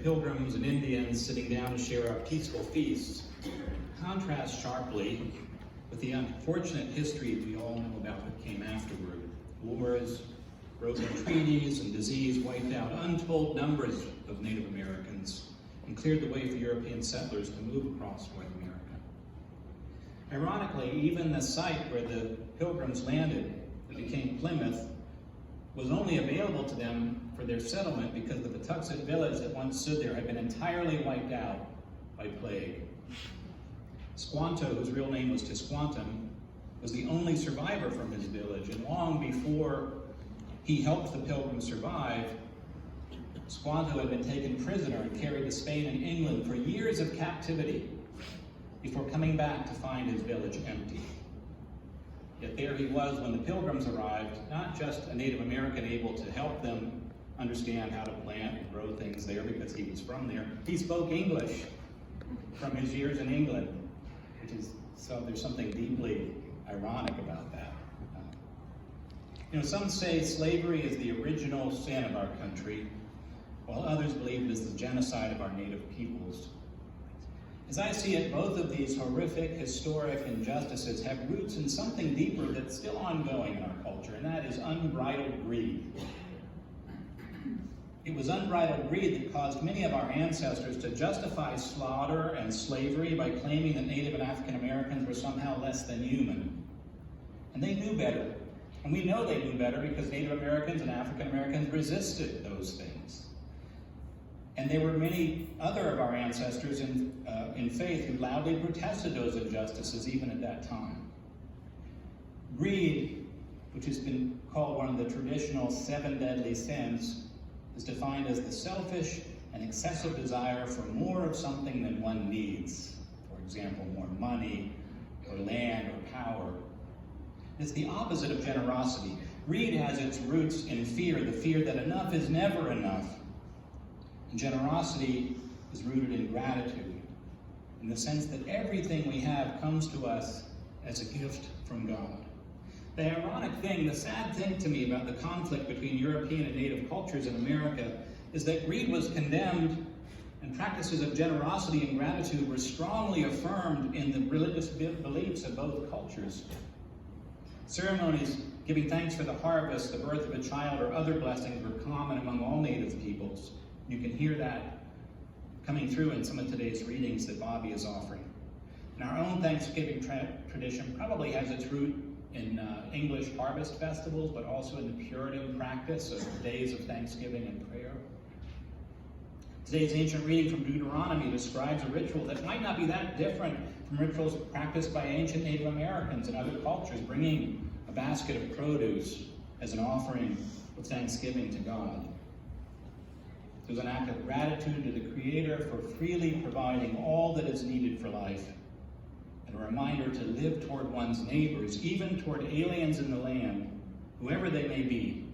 pilgrims and Indians sitting down to share a peaceful feast contrasts sharply with the unfortunate history we all know about what came afterward. Wars, broken treaties, and disease wiped out untold numbers of Native Americans and cleared the way for European settlers to move across North America. Ironically, even the site where the pilgrims landed, that became Plymouth, was only available to them for their settlement because the Patuxet village that once stood there had been entirely wiped out by plague. Squanto, whose real name was Tisquantum, was the only survivor from his village, and long before he helped the pilgrims survive, Squanto had been taken prisoner and carried to Spain and England for years of captivity before coming back to find his village empty. Yet there he was when the pilgrims arrived, not just a Native American able to help them understand how to plant and grow things there because he was from there. He spoke English from his years in England, which is, so there's something deeply ironic about that. Some say slavery is the original sin of our country, while others believe it is the genocide of our native peoples. As I see it, both of these horrific, historic injustices have roots in something deeper that's still ongoing in our culture, and that is unbridled greed. It was unbridled greed that caused many of our ancestors to justify slaughter and slavery by claiming that Native and African Americans were somehow less than human. And they knew better. And we know they knew better because Native Americans and African Americans resisted those things. And there were many other of our ancestors in faith who loudly protested those injustices even at that time. Greed, which has been called one of the traditional 7 deadly sins, is defined as the selfish and excessive desire for more of something than one needs. For example, more money, or land, or power. It's the opposite of generosity. Greed has its roots in fear, the fear that enough is never enough. And generosity is rooted in gratitude, in the sense that everything we have comes to us as a gift from God. The ironic thing, the sad thing to me about the conflict between European and Native cultures in America is that greed was condemned and practices of generosity and gratitude were strongly affirmed in the religious beliefs of both cultures. Ceremonies giving thanks for the harvest, the birth of a child, or other blessings were common among all Native peoples. You can hear that coming through in some of today's readings that Bobby is offering. And our own Thanksgiving tradition probably has its root in English harvest festivals, but also in the Puritan practice of days of thanksgiving and prayer. Today's ancient reading from Deuteronomy describes a ritual that might not be that different from rituals practiced by ancient Native Americans and other cultures, bringing a basket of produce as an offering of thanksgiving to God. It was an act of gratitude to the Creator for freely providing all that is needed for life, and a reminder to live toward one's neighbors, even toward aliens in the land, whoever they may be,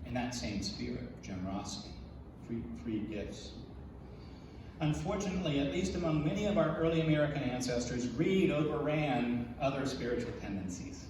in that same spirit of generosity, free gifts. Unfortunately, at least among many of our early American ancestors, greed overran other spiritual tendencies.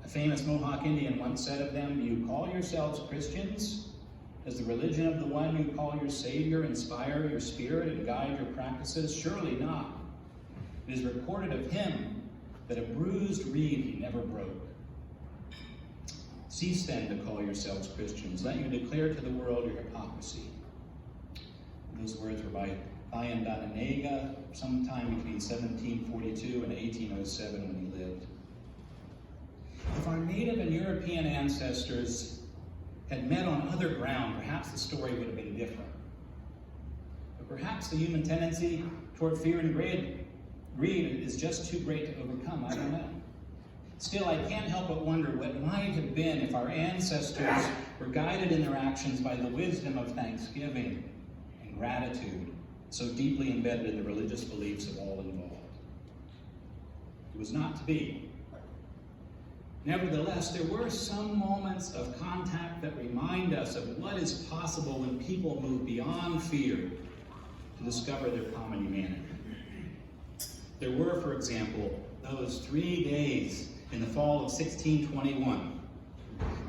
A famous Mohawk Indian once said of them, "Do you call yourselves Christians? Does the religion of the one you call your Savior inspire your spirit and guide your practices? Surely not. It is recorded of him that a bruised reed he never broke. Cease then to call yourselves Christians. Let you declare to the world your hypocrisy." Those words were by Thayendanegea sometime between 1742 and 1807 when he lived. If our Native and European ancestors had met on other ground, perhaps the story would have been different. But perhaps the human tendency toward fear and greed is just too great to overcome. I don't know. Still, I can't help but wonder what might have been if our ancestors were guided in their actions by the wisdom of thanksgiving and gratitude, so deeply embedded in the religious beliefs of all involved. It was not to be. Nevertheless, there were some moments of contact that remind us of what is possible when people move beyond fear to discover their common humanity. There were, for example, those 3 days in the fall of 1621,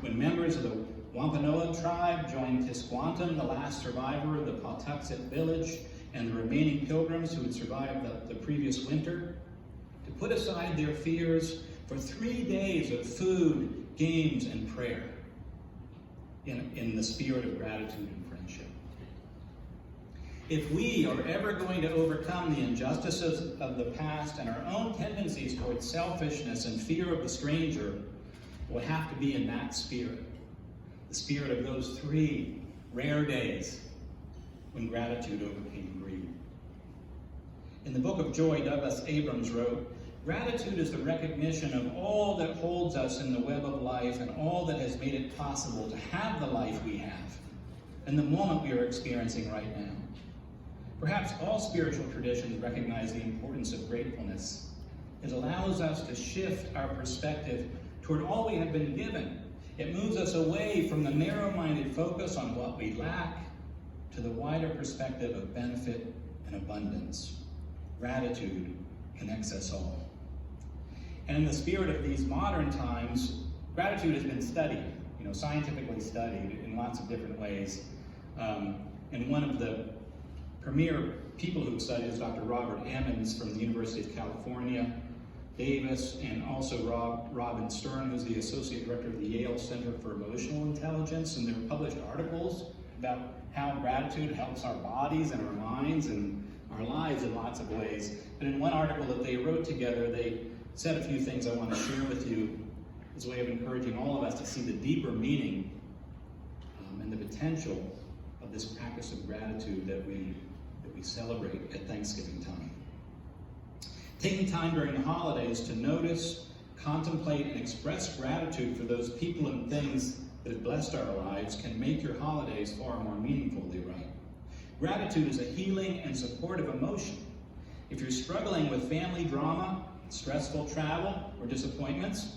when members of the Wampanoag tribe joined Tisquantum, the last survivor of the Pawtuxet village, and the remaining pilgrims who had survived the previous winter, to put aside their fears for 3 days of food, games, and prayer in the spirit of gratitude and friendship. If we are ever going to overcome the injustices of the past and our own tendencies towards selfishness and fear of the stranger, it will have to be in that spirit, the spirit of those 3 rare days when gratitude overcame greed. In the book of Joy, Douglas Abrams wrote, "Gratitude is the recognition of all that holds us in the web of life and all that has made it possible to have the life we have and the moment we are experiencing right now." Perhaps all spiritual traditions recognize the importance of gratefulness. It allows us to shift our perspective toward all we have been given. It moves us away from the narrow-minded focus on what we lack to the wider perspective of benefit and abundance. Gratitude connects us all. And in the spirit of these modern times, gratitude has been studied, scientifically studied in lots of different ways. And one of the premier people who studied is Dr. Robert Emmons from the University of California, Davis, and also Robin Stern, who's the Associate Director of the Yale Center for Emotional Intelligence. And there are published articles about how gratitude helps our bodies and our minds and our lives in lots of ways. But in one article that they wrote together, they said a few things I want to share with you as a way of encouraging all of us to see the deeper meaning and the potential of this practice of gratitude that we celebrate at Thanksgiving time. Taking time during the holidays to notice, contemplate, and express gratitude for those people and things that have blessed our lives can make your holidays far more meaningful, they write. Gratitude is a healing and supportive emotion. If you're struggling with family drama, stressful travel, or disappointments,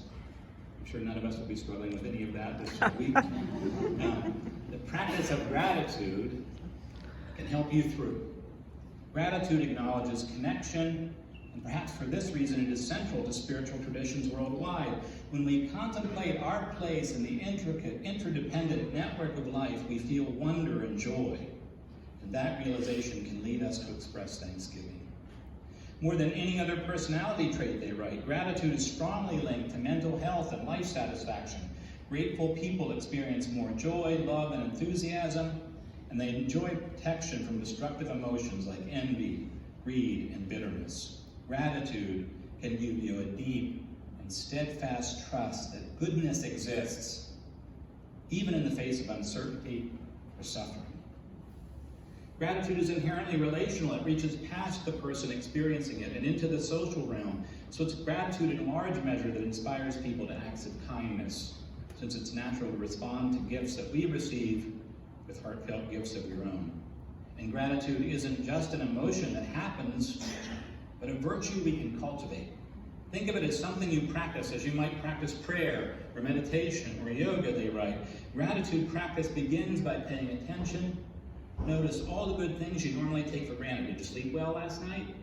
I'm sure none of us will be struggling with any of that this week. The practice of gratitude can help you through. Gratitude acknowledges connection, and perhaps for this reason it is central to spiritual traditions worldwide. When we contemplate our place in the intricate, interdependent network of life, we feel wonder and joy. And that realization can lead us to express thanksgiving. More than any other personality trait, they write, gratitude is strongly linked to mental health and life satisfaction. Grateful people experience more joy, love, and enthusiasm, and they enjoy protection from destructive emotions like envy, greed, and bitterness. Gratitude can give you a deep and steadfast trust that goodness exists, even in the face of uncertainty or suffering. Gratitude is inherently relational. It reaches past the person experiencing it and into the social realm. So it's gratitude in large measure that inspires people to acts of kindness, since it's natural to respond to gifts that we receive with heartfelt gifts of your own. And gratitude isn't just an emotion that happens, but a virtue we can cultivate. Think of it as something you practice, as you might practice prayer or meditation or yoga, they write. Gratitude practice begins by paying attention. Notice all the good things you normally take for granted. Did you sleep well last night?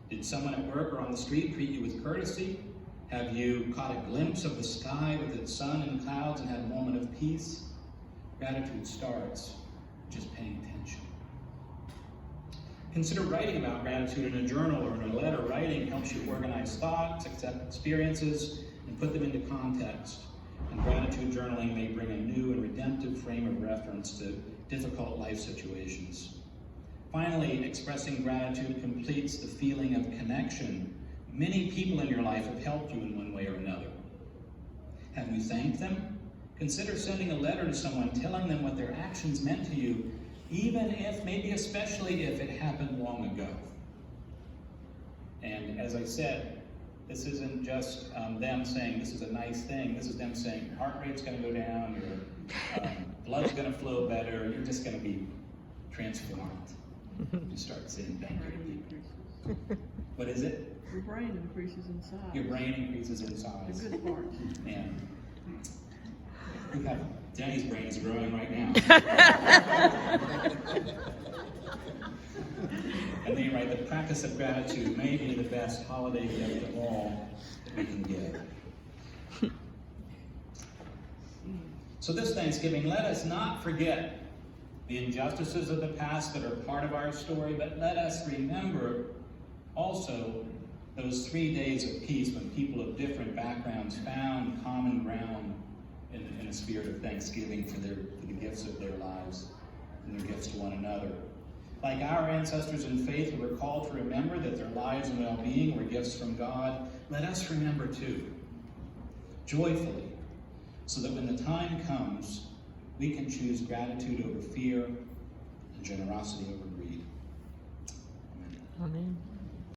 Did someone at work or on the street treat you with courtesy? Have you caught a glimpse of the sky with its sun and clouds and had a moment of peace? Gratitude starts just paying attention. Consider writing about gratitude in a journal or in a letter. Writing helps you organize thoughts, accept experiences, and put them into context. And gratitude journaling may bring a new and redemptive frame of reference to difficult life situations. Finally, expressing gratitude completes the feeling of connection. Many people in your life have helped you in one way or another. Have you thanked them? Consider sending a letter to someone telling them what their actions meant to you, even if, maybe especially if it happened long ago. And as I said, this isn't just them saying this is a nice thing. This is them saying your heart rate's going to go down, your blood's going to flow better, you're just going to be transformed. You start saying thank you to people. What is it? Your brain increases in size. Your brain increases in size. The good part. And we have Danny's brain is growing right now. And then you write, the practice of gratitude may be the best holiday gift of all that we can give. So this Thanksgiving, let us not forget the injustices of the past that are part of our story, but let us remember also those 3 days of peace when people of different backgrounds found common ground in a spirit of thanksgiving for the gifts of their lives and their gifts to one another. Like our ancestors in faith who were called to remember that their lives and well-being were gifts from God, let us remember too, joyfully, so that when the time comes, we can choose gratitude over fear and generosity over greed. Amen. Amen.